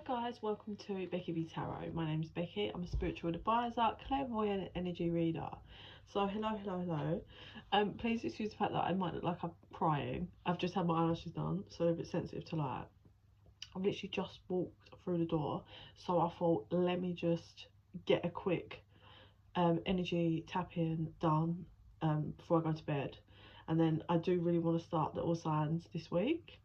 guys, welcome to Becky Tarot. My name's Becky. I'm a spiritual advisor, clairvoyant energy reader. So hello. Please excuse the fact that I might look like I'm crying. I've just had my eyelashes done, so I'm a bit sensitive to light. I've literally just walked through the door, so I thought let me just get a quick energy tap-in done before I go to bed. And then I do really want to start the all signs this week.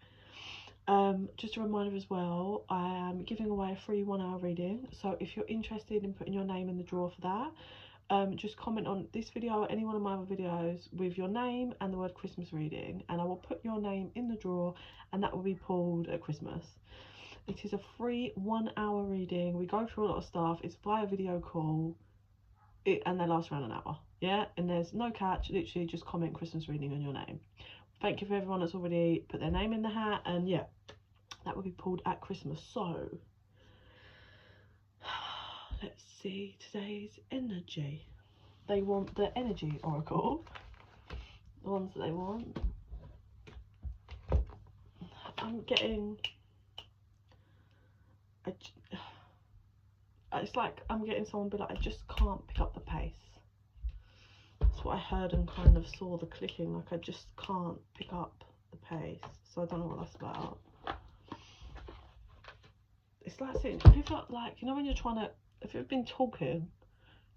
Just a reminder as well, I am giving away a free 1 hour reading, so if you're interested in putting your name in the draw for that, just comment on this video or any one of my other videos with your name and the word Christmas reading, and I will put your name in the draw and that will be pulled at Christmas. It is a free 1 hour reading. We go through a lot of stuff. It's via video call and they last around an hour, yeah, and there's no catch. Literally just comment Christmas reading on your name. Thank you for everyone that's already put their name in the hat, and yeah, that will be pulled at Christmas. So let's see today's energy. They want the energy oracle, the ones that they want. I'm getting it's like I'm getting someone be like, I just can't pick up the pace. That's what I heard and kind of saw the clicking, like I just can't pick up the pace. So I don't know what that's about. It's like saying, if you've like, you know, when you're trying to, if you've been talking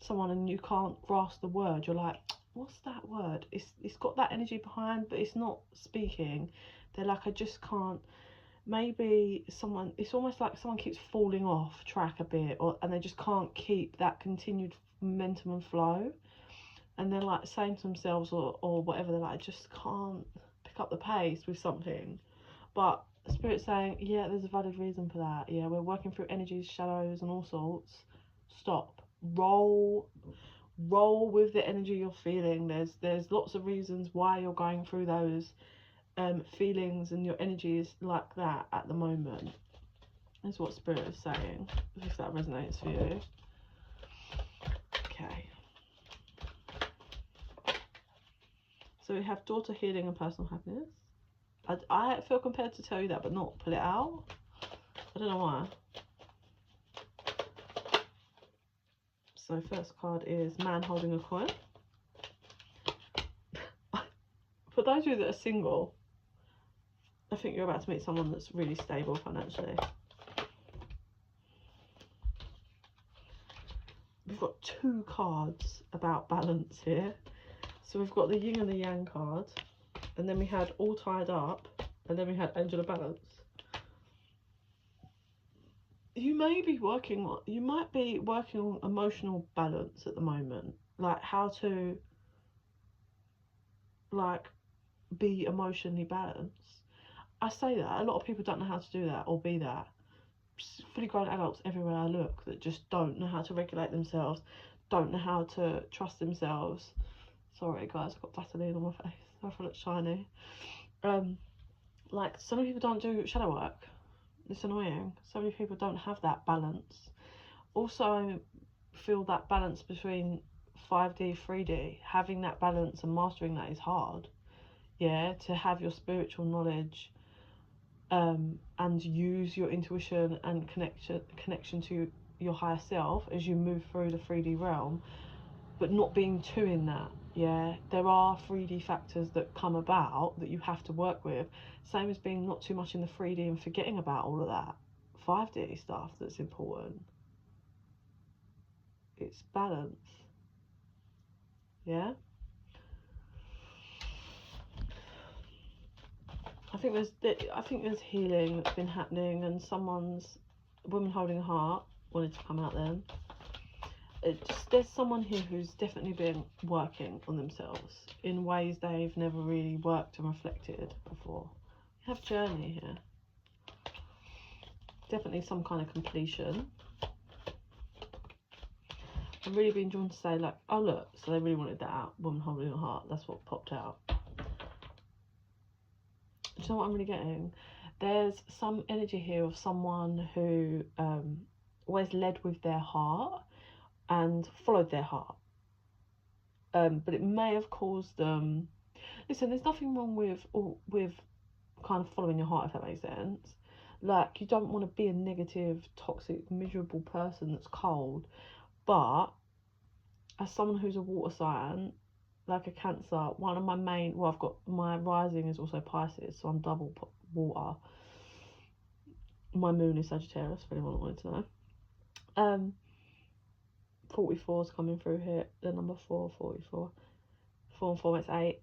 to someone and you can't grasp the word, you're like, what's that word? It's got that energy behind, but it's not speaking. They're like, I just can't. Maybe someone, it's almost like someone keeps falling off track a bit, and they just can't keep that continued momentum and flow. And they're like saying to themselves or whatever, they're like, I just can't pick up the pace with something. But Spirit's saying, yeah, there's a valid reason for that. Yeah, we're working through energies, shadows and all sorts. Stop. Roll with the energy you're feeling. There's lots of reasons why you're going through those feelings, and your energy is like that at the moment. That's what Spirit is saying, if that resonates for you. Okay. So we have daughter healing and personal happiness. I feel compelled to tell you that, but not pull it out. I don't know why. So first card is man holding a coin. For those of you that are single, I think you're about to meet someone that's really stable financially. We've got two cards about balance here. So we've got the yin and the yang card, and then we had all tied up, and then we had angel of balance. You might be working on emotional balance at the moment, like how to like be emotionally balanced. I say that a lot of people don't know how to do that or be that. Fully grown adults everywhere I look that just don't know how to regulate themselves, don't know how to trust themselves. Sorry guys, I've got Vaseline on my face, I feel it's shiny. Like so many people don't do shadow work. It's annoying. So many people don't have that balance. Also, I feel that balance between 5D, 3D, having that balance and mastering that is hard. Yeah, to have your spiritual knowledge and use your intuition and connection to your higher self as you move through the 3D realm, but not being too in that. Yeah, there are 3D factors that come about that you have to work with, same as being not too much in the 3D and forgetting about all of that 5D stuff that's important. It's balance. Yeah, I think there's healing that's been happening, and someone's woman holding a heart wanted to come out then. There's someone here who's definitely been working on themselves in ways they've never really worked and reflected before. You have journey here. Definitely some kind of completion. I've really been drawn to say, like, oh look, so they really wanted that out. Woman holding a heart, that's what popped out. Do you know what I'm really getting? There's some energy here of someone who always led with their heart and followed their heart, but it may have caused them. Listen, there's nothing wrong with kind of following your heart, if that makes sense. Like, you don't want to be a negative, toxic, miserable person that's cold. But as someone who's a water sign, like a Cancer, one of my main, well, I've got, my rising is also Pisces, so I'm double water. My moon is Sagittarius, if anyone wanted to know. 44 is coming through here, the number 4, 44. 4 and 4 makes 8.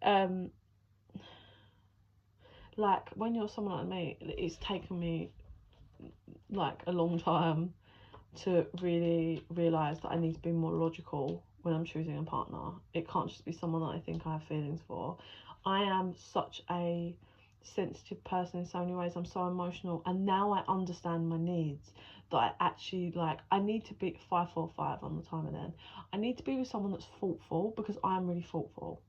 Like, when you're someone like me, it's taken me like a long time to really realise that I need to be more logical when I'm choosing a partner. It can't just be someone that I think I have feelings for. I am such a sensitive person in so many ways. I'm so emotional, and now I understand my needs, that I actually, like, I need to be 545 on the timer. Then I need to be with someone that's thoughtful, because I'm really thoughtful.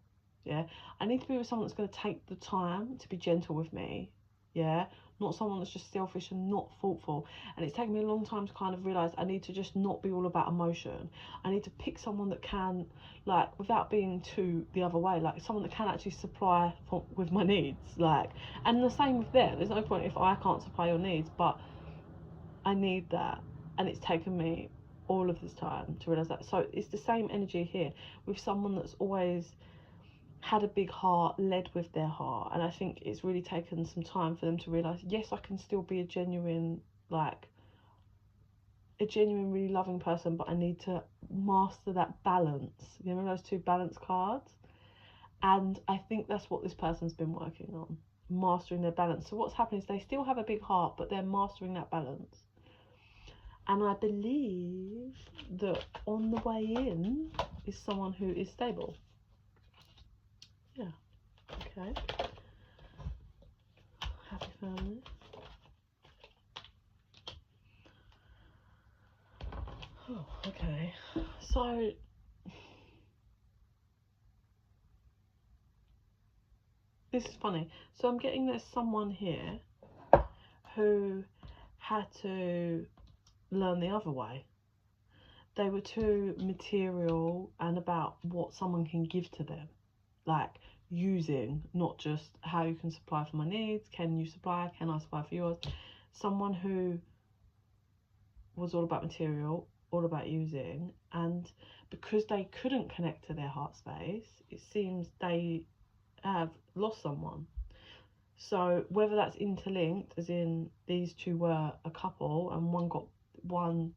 Yeah, I need to be with someone that's going to take the time to be gentle with me. Yeah, not someone that's just selfish and not thoughtful. And it's taken me a long time to kind of realise I need to just not be all about emotion. I need to pick someone that can, like, without being too the other way, like someone that can actually supply with my needs. Like, and the same with them. There's no point if I can't supply your needs, but I need that. And it's taken me all of this time to realise that. So it's the same energy here with someone that's always had a big heart, led with their heart. And I think it's really taken some time for them to realise, yes, I can still be a genuine really loving person, but I need to master that balance. You know, those 2 balance cards? And I think that's what this person's been working on, mastering their balance. So what's happening is they still have a big heart, but they're mastering that balance. And I believe that on the way in is someone who is stable. Yeah. Okay. Happy family. Oh, okay. So this is funny. So I'm getting there's someone here who had to learn the other way. They were too material and about what someone can give to them. Like, using, not just how you can supply for my needs. Can you supply? Can I supply for yours? Someone who was all about material, all about using, and because they couldn't connect to their heart space, it seems they have lost someone. So whether that's interlinked, as in these 2 were a couple and one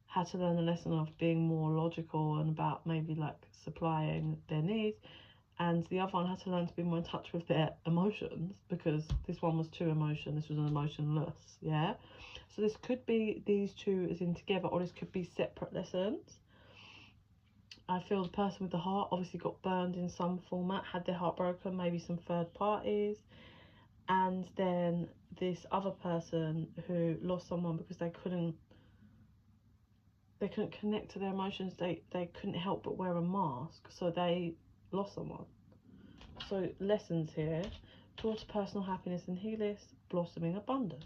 had to learn the lesson of being more logical and about maybe like supplying their needs, and the other one had to learn to be more in touch with their emotions, because this one was too emotion, this was an emotionless. Yeah, so this could be these 2 as in together, or this could be separate lessons. I feel the person with the heart obviously got burned in some format, had their heart broken, maybe some third parties. And then this other person who lost someone because they couldn't connect to their emotions. They couldn't help but wear a mask, so they lost someone. So lessons here: towards personal happiness and healing, blossoming abundance.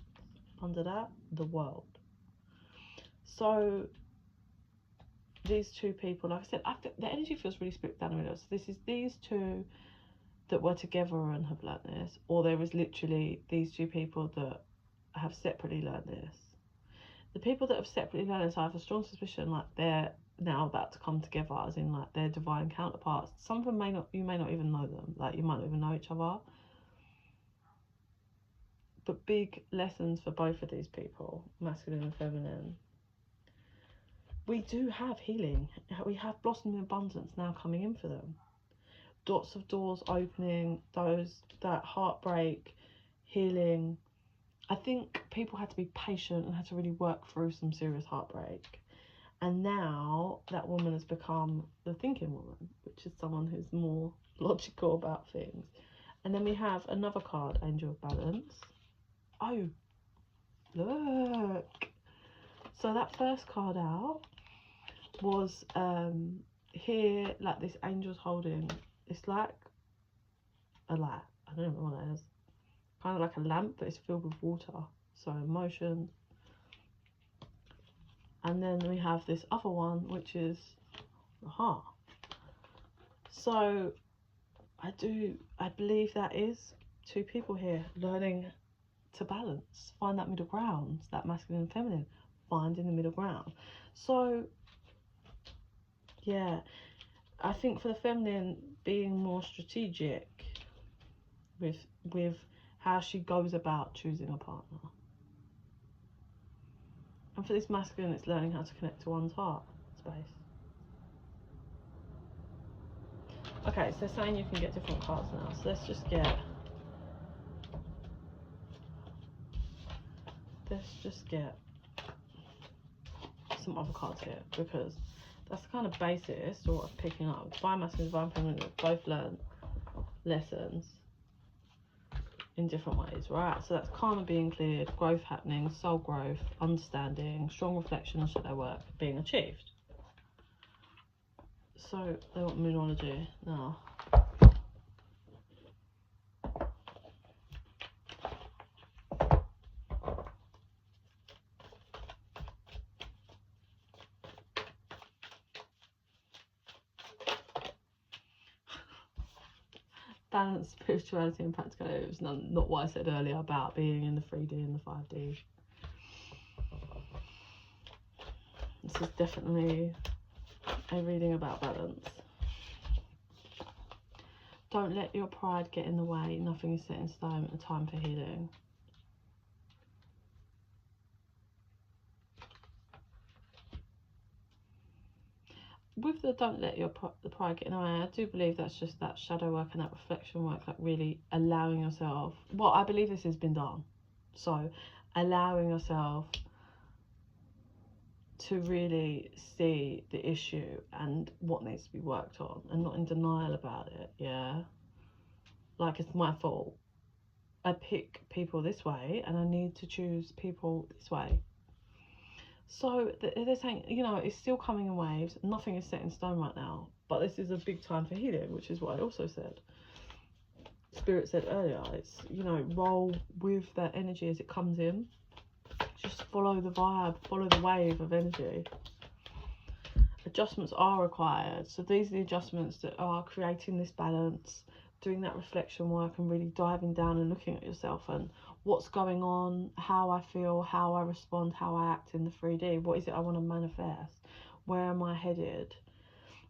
Under that, the world. So these 2 people, like I said, the energy feels really split down the middle. So this is these 2 that were together and have learnt this, or there is literally these 2 people that have separately learnt this. The people that have separately learned this, I have a strong suspicion like they're now about to come together, as in like their divine counterparts. Some of them you may not even know them, like you might not even know each other. But big lessons for both of these people, masculine and feminine. We do have healing. We have blossoming abundance now coming in for them. Dots of doors opening, that heartbreak, healing. I think people had to be patient and had to really work through some serious heartbreak. And now that woman has become the thinking woman, which is someone who's more logical about things. And then we have another card, Angel of Balance. Oh, look. So that first card out was here, like this angel's holding, it's like a light. I don't know what that is. Kind of like a lamp, but it's filled with water. So emotions. And then we have this other one, which is the heart. So I believe that is 2 people here learning to balance, find that middle ground, that masculine and feminine, finding the middle ground. So yeah, I think for the feminine, being more strategic with how she goes about choosing a partner. And for this masculine, it's learning how to connect to one's heart space. Okay, so saying you can get different cards now. So let's just get some other cards here, because that's the kind of basis to what I'm picking up. Divine masculine, divine feminine, both learn lessons in different ways, right? So that's karma being cleared, growth happening, soul growth, understanding, strong reflection and shadow work being achieved. So they want moonology now. Balance, spirituality and practicality. It was not what I said earlier about being in the 3D and the 5D. This is definitely a reading about balance. Don't let your pride get in the way. Nothing is set in stone. A time for healing. With the don't let your the pride get in the way, I do believe that's just that shadow work and that reflection work, like really allowing yourself, well, I believe this has been done, so allowing yourself to really see the issue and what needs to be worked on, and not in denial about it. Yeah, like it's my fault, I pick people this way and I need to choose people this way. So they're saying, you know, it's still coming in waves. Nothing is set in stone right now. But this is a big time for healing, which is what I also said. Spirit said earlier, it's, you know, roll with that energy as it comes in. Just follow the vibe, follow the wave of energy. Adjustments are required. So these are the adjustments that are creating this balance, doing that reflection work and really diving down and looking at yourself and what's going on, how I feel, how I respond, how I act in the 3D. What is it I want to manifest? Where am I headed?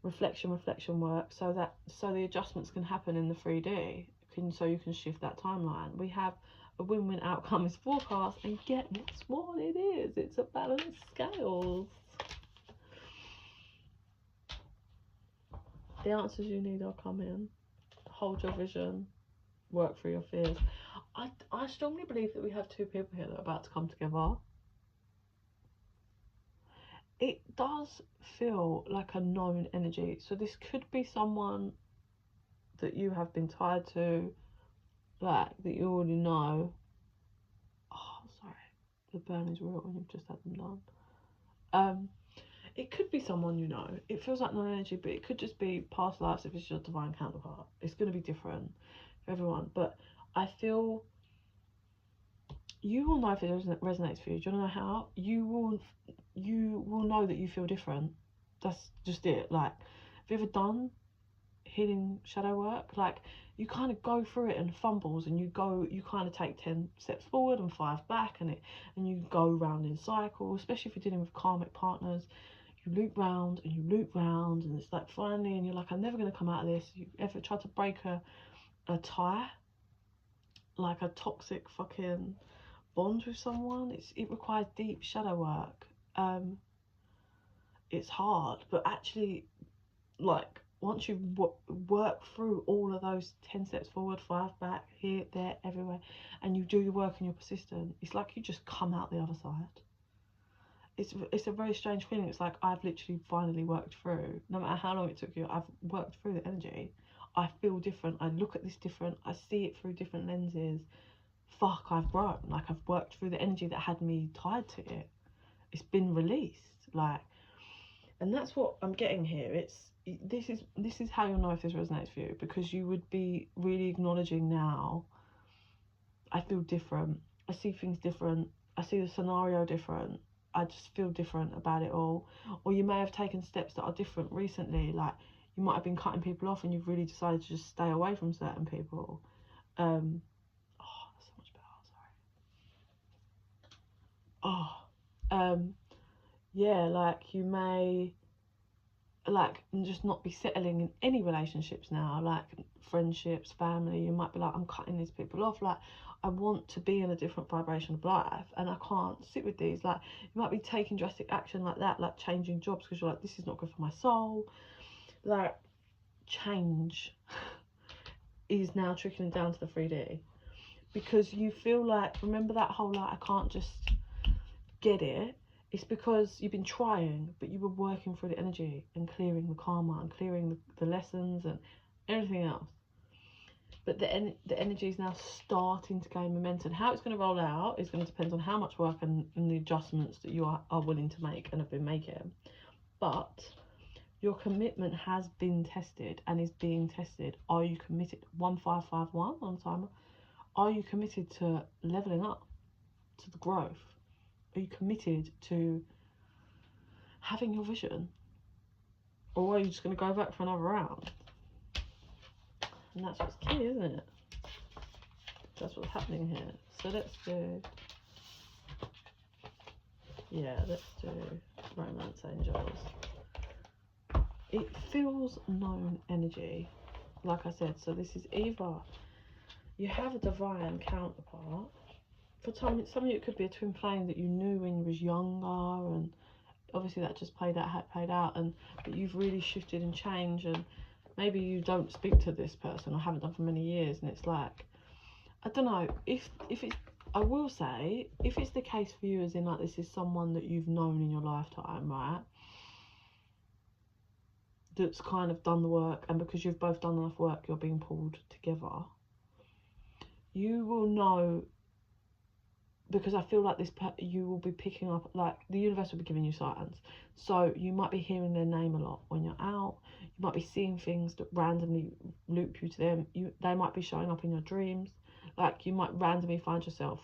Reflection work, so the adjustments can happen in the 3D, so you can shift that timeline. We have a win-win outcome is forecast, and get what it is. It's a balanced scales. The answers you need are coming. Hold your vision, work through your fears. I strongly believe that we have two people here that are about to come together. It does feel like a known energy. So this could be someone that you have been tied to, like that you already know. Oh, sorry. The burn is real when you've just had them done. It could be someone you know. It feels like known energy, but it could just be past lives if it's your divine counterpart. It's going to be different for everyone. But I feel you will know if it resonates for you. Do you want to know how? You will know that you feel different. That's just it. Like, have you ever done healing shadow work? Like, you kind of go through it and fumbles, and you kind of take 10 steps forward and 5 back, and you go round in cycles, especially if you're dealing with karmic partners. You loop round and you loop round, and it's like finally, and you're like, I'm never going to come out of this. You ever try to break a tie, like a toxic fucking bond with someone? It requires deep shadow work. It's hard, but actually, like, once you work through all of those 10 steps forward, 5 back, here, there, everywhere, and you do the work and you're persistent, it's like you just come out the other side. It's a very strange feeling. It's like I've literally finally worked through. No matter how long it took you, I've worked through the energy. I feel different. I look at this different. I see it through different lenses. Fuck, I've grown. Like, I've worked through the energy that had me tied to it. It's been released. Like, and that's what I'm getting here. This is how you'll know if this resonates for you, because you would be really acknowledging now, I feel different. I see things different. I see the scenario different. I just feel different about it all. Or you may have taken steps that are different recently. Like, you might have been cutting people off and you've really decided to just stay away from certain people. Oh, that's so much better. Sorry. yeah, like you may like just not be settling in any relationships now, like friendships, family. You might be like, I'm cutting these people off, like I want to be in a different vibration of life and I can't sit with these. Like you might be taking drastic action like that, like changing jobs because you're like, this is not good for my soul. Like change is now trickling down to the 3D because you feel like, remember that whole like I can't just get it. It's because you've been trying, but you were working through the energy and clearing the karma and clearing the lessons and everything else. But the energy is now starting to gain momentum. How it's going to roll out is going to depend on how much work and the adjustments that you are willing to make and have been making. But your commitment has been tested and is being tested. Are you committed? 1551 on timer. Are you committed to leveling up, to the growth? Are you committed to having your vision? Or are you just going to go back for another round? And that's what's key, isn't it? That's what's happening here. So let's do... yeah, let's do Romance Angels. It feels known energy, like I said. So this is either you have a divine counterpart. For some of you, it could be a twin flame that you knew when you was younger, and obviously that just played out, and but you've really shifted and changed, and maybe you don't speak to this person or haven't done for many years, and it's like, I don't know if it's, I will say, if it's the case for you, as in like this is someone that you've known in your lifetime, right, that's kind of done the work, and because you've both done enough work, you're being pulled together. You will know, because I feel like you will be picking up, like the universe will be giving you signs. So you might be hearing their name a lot when you're out. You might be seeing things that randomly loop you to them. They might be showing up in your dreams. Like you might randomly find yourself.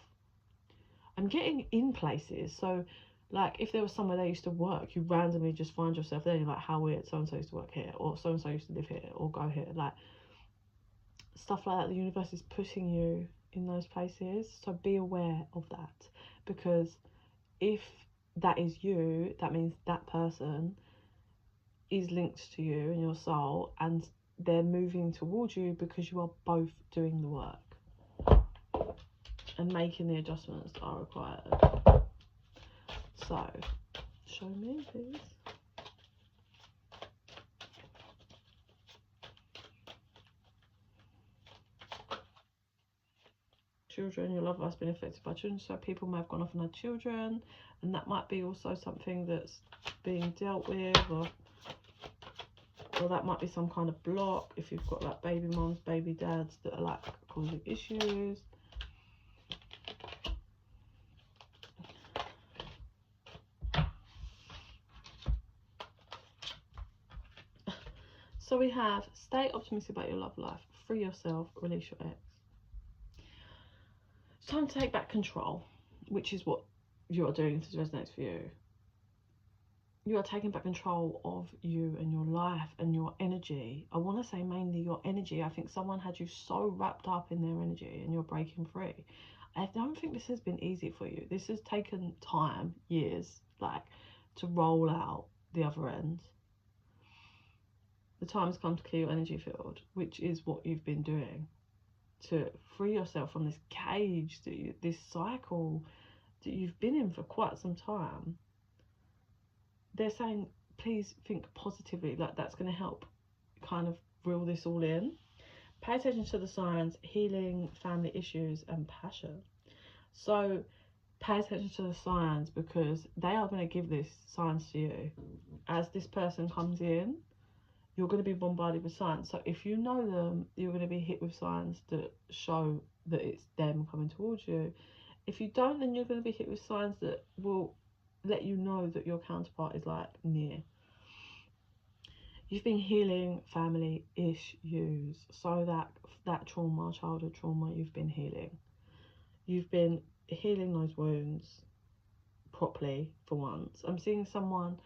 I'm getting in places. So like if there was somewhere they used to work, you randomly just find yourself there. You're like, how weird, so and so used to work here, or so and so used to live here, or go here. Like stuff like that. The universe is putting you in those places, so be aware of that, because if that is you, that means that person is linked to you and your soul, and they're moving towards you because you are both doing the work and making the adjustments that are required. So show me, please. Children, your love life's been affected by children, so people may have gone off and had children, and that might be also something that's being dealt with, or that might be some kind of block if you've got like baby moms, baby dads that are like causing issues. So we have stay optimistic about your love life, free yourself, release your ex. It's time to take back control, which is what you are doing if this resonates for you. You are taking back control of you and your life and your energy. I want to say mainly your energy. I think someone had you so wrapped up in their energy and you're breaking free. I don't think this has been easy for you. This has taken time, years, like, to roll out the other end. The time has come to clear your energy field, which is what you've been doing, to free yourself from this cage, this cycle that you've been in for quite some time. They're saying, please think positively, like that's going to help kind of reel this all in. Pay attention to the signs: healing, family issues, and passion. So pay attention to the signs, because they are going to give these signs to you. As this person comes in, you're going to be bombarded with signs. So if you know them, you're going to be hit with signs that show that it's them coming towards you. If you don't, then you're going to be hit with signs that will let you know that your counterpart is like near. You've been healing family issues, so that trauma, childhood trauma, you've been healing. You've been healing those wounds properly for once. I'm seeing someone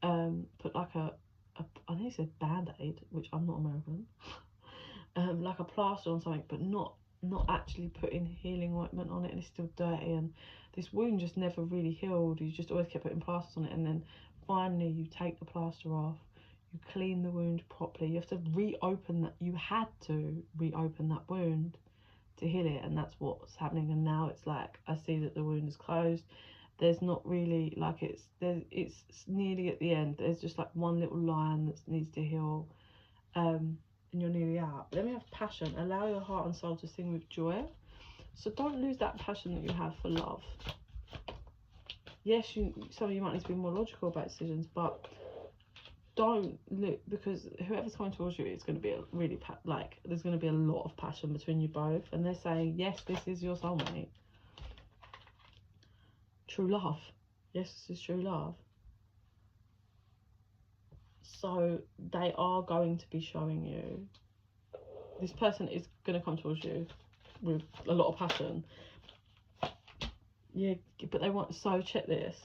put like I think it's a band-aid, which I'm not American, like a plaster on something, but not not actually putting healing ointment on it, and it's still dirty, and this wound just never really healed. You just always kept putting plasters on it, and then finally you take the plaster off, you clean the wound properly. You have to reopen that. You had to reopen that wound to heal it, and that's what's happening. And now it's like, I see that the wound is closed. There's not really like, it's nearly at the end. There's just like one little line that needs to heal, and you're nearly out. Then we have passion. Allow your heart and soul to sing with joy. So don't lose that passion that you have for love. Yes, some of you might need to be more logical about decisions, but don't look, because whoever's coming towards you, it's going to be a really there's going to be a lot of passion between you both, and they're saying, yes, this is your soulmate. True love. Yes, this is true love. So they are going to be showing you, this person is going to come towards you with a lot of passion. Yeah, but they want, so check this.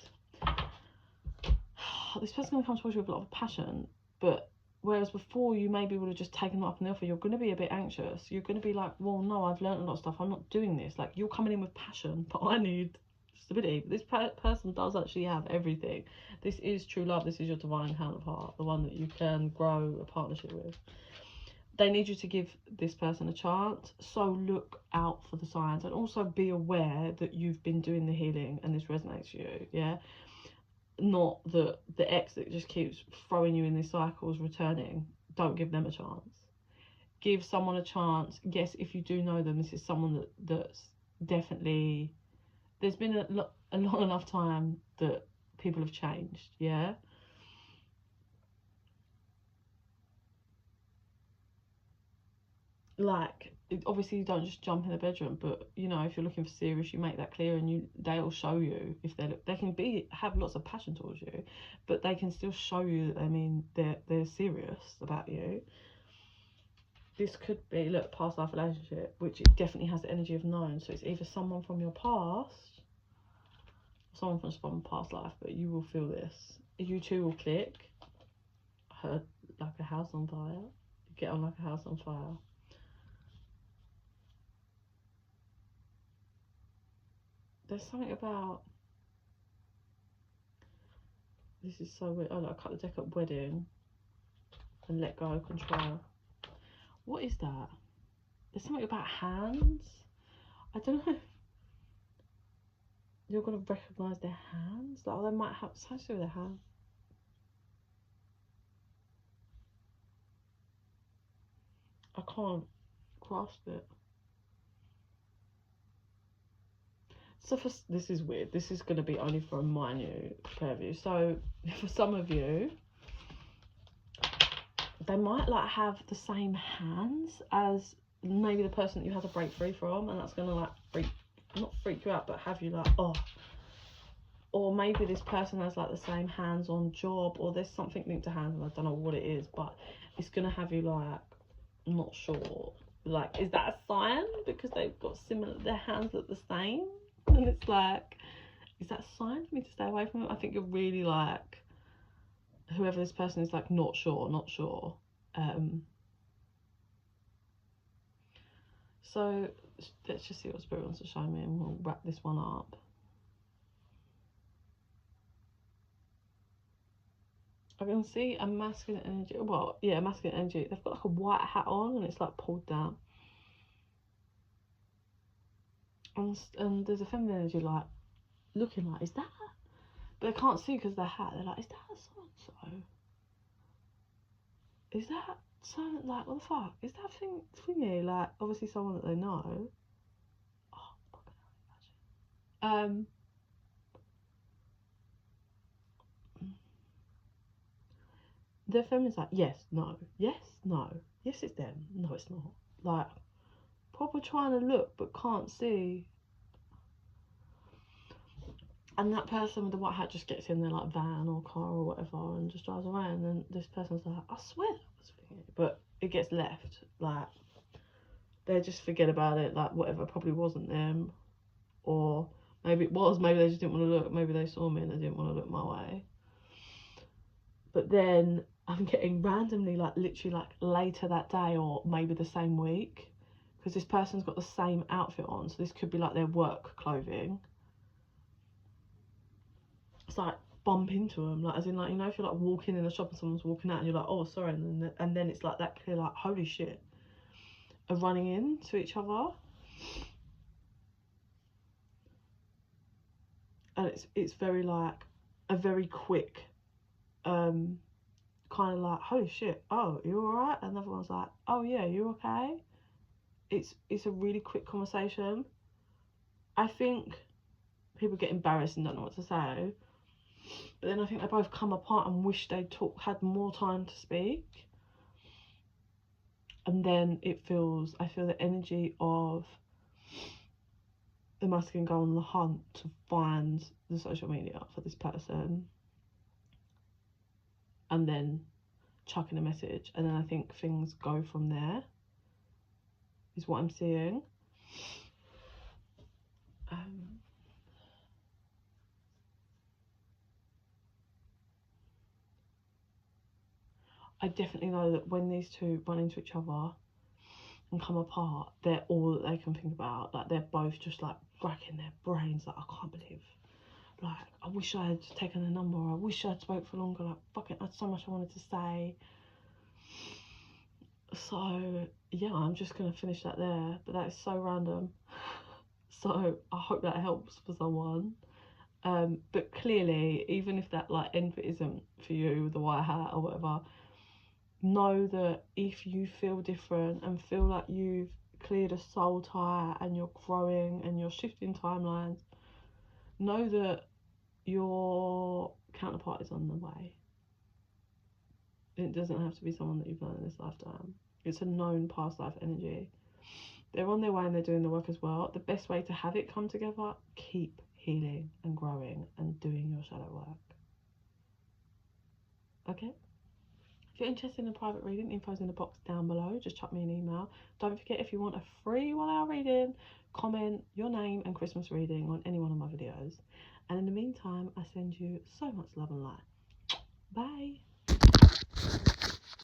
This person's going to come towards you with a lot of passion, but whereas before you maybe would have just taken them up on the offer, you're going to be a bit anxious. You're going to be like, well, no, I've learned a lot of stuff, I'm not doing this. Like, you're coming in with passion, but I need stability. This person does actually have everything. This is true love. This is your divine counterpart, the one that you can grow a partnership with. They need you to give this person a chance, so look out for the signs, and also be aware that you've been doing the healing and this resonates with you. Yeah, not the ex that just keeps throwing you in these cycles, returning. Don't give them a chance. Give someone a chance. Yes, if you do know them, this is someone that's definitely, there's been a long enough time that people have changed. Yeah, like, obviously you don't just jump in the bedroom, but you know, if you're looking for serious, you make that clear, and they'll show you if they can have lots of passion towards you, but they can still show you that, I mean, they're serious about you. This could be, look, past life relationship, which it definitely has the energy of known. So it's either someone from your past, someone from past life, but you will feel this. You two will click. Like a house on fire. You get on like a house on fire. There's something about, this is so weird. Oh, look, I cut the deck at wedding and let go, control. What is that? There's something about hands. I don't know if you're going to recognise their hands. Like, they might have something to do with their hands. I can't grasp it. So this is weird. This is going to be only for a minute purview. So for some of you, they might like have the same hands as maybe the person that you had to break free from, and that's going to like not freak you out, but have you like, oh. Or maybe this person has like the same hands-on job, or there's something linked to hands, and I don't know what it is, but it's going to have you like, not sure. Like, is that a sign? Because they've got similar, their hands look the same. And it's like, is that a sign for me to stay away from it? I think you're really like, whoever this person is, like, not sure. So let's just see what Spirit wants to show me, and we'll wrap this one up. I can see a masculine energy. Well, yeah, masculine energy. They've got like a white hat on, and it's like pulled down. And there's a feminine energy, like, looking like, is that? But they can't see because their hat. They're like, is that so-and-so? Is that so? Like, what the fuck? Is that thingy? Like, obviously someone that they know. Oh, fucking hell, imagine. The feminine's like, yes, no, yes, no, yes, it's them, no, it's not. Like, proper trying to look but can't see. And that person with the white hat just gets in their like van or car or whatever and just drives away, and then this person's like, I swear that was thingy, but it gets left. Like, they just forget about it, like whatever, probably wasn't them, or maybe it was, maybe they just didn't want to look, maybe they saw me and they didn't want to look my way. But then I'm getting randomly, like, literally like later that day or maybe the same week, because this person's got the same outfit on, so this could be like their work clothing. It's like bump into them, like as in like, you know, if you're like walking in a shop and someone's walking out and you're like, oh sorry, and then it's like that clear, like holy shit, are running into each other. And it's very like a very quick kind of like, holy shit, oh you alright, and the other one's like, oh yeah, you okay. It's a really quick conversation. I think people get embarrassed and don't know what to say, but then I think they both come apart and wish they had more time to speak. And then I feel the energy of the masculine go on the hunt to find the social media for this person and then chucking a message, and then I think things go from there, is what I'm seeing. I definitely know that when these two run into each other and come apart, they're all that they can think about. Like, they're both just like racking their brains, like, I can't believe, like, I wish I had taken a number, or I wish I had spoke for longer, like, fucking, that's so much I wanted to say. So yeah, I'm just gonna finish that there, but that is so random. So I hope that helps for someone. But clearly, even if that like end bit isn't for you, the white hat or whatever, know that if you feel different and feel like you've cleared a soul tie and you're growing and you're shifting timelines, know that your counterpart is on the way. It doesn't have to be someone that you've known in this lifetime. It's a known past life energy. They're on their way and they're doing the work as well. The best way to have it come together, keep healing and growing and doing your shadow work. Okay? If you're interested in a private reading, info's in the box down below. Just chuck me an email. Don't forget, if you want a free 1 hour reading, comment your name and Christmas reading on any one of my videos. And in the meantime, I send you so much love and light. Bye.